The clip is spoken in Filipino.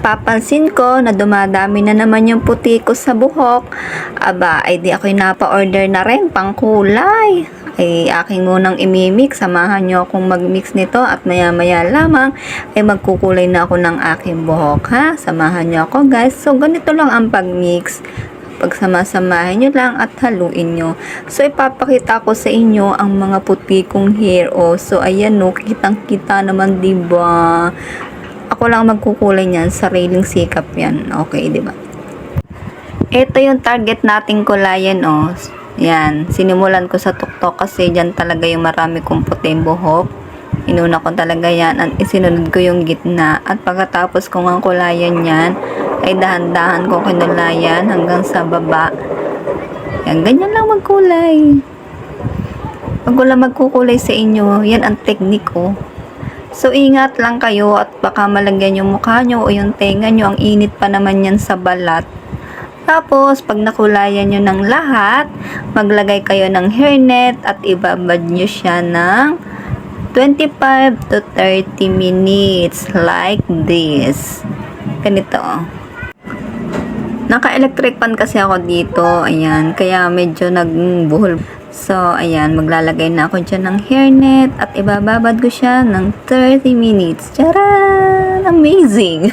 Papansin ko na dumadami na naman yung puti ko sa buhok. Aba, ay di ako'y napa-order na rin pang kulay. Ay aking munang imimix. Samahan nyo akong mag-mix nito at maya-maya lamang ay magkukulay na ako ng aking buhok, ha? Samahan nyo ako, guys. So, ganito lang ang pag-mix. Pagsama-samahin nyo lang at haluin nyo. So, ipapakita ko sa inyo ang mga puti kong hair. Oh, so, ayan, no, kitang-kita naman, diba? Ako lang magkukulay niyan, sariling sikap yan. Okay, di ba? Ito yung target nating kulayan, oh. Yan, sinimulan ko sa tuktok kasi dyan talaga yung marami kong puting buhok. Inuna ko talaga yan at isinunod ko yung gitna. At pagkatapos kong ang kulayan yan, ay dahan-dahan ko kinulayan hanggang sa baba. Yan, ganyan lang magkulay. Pag wala magkukulay sa inyo, yan ang technique, oh. So, ingat lang kayo at baka malagyan yung mukha nyo o yung tenga nyo. Ang init pa naman yan sa balat. Tapos, pag nakulayan nyo ng lahat, maglagay kayo ng hairnet at ibabad nyo siya ng 25 to 30 minutes like this. Ganito. Naka-electric pan kasi ako dito. Ayan. Kaya medyo nagbuhol. So, ayan, maglalagay na ako dyan ng hairnet at ibababad ko siya ng 30 minutes. Charan! Amazing!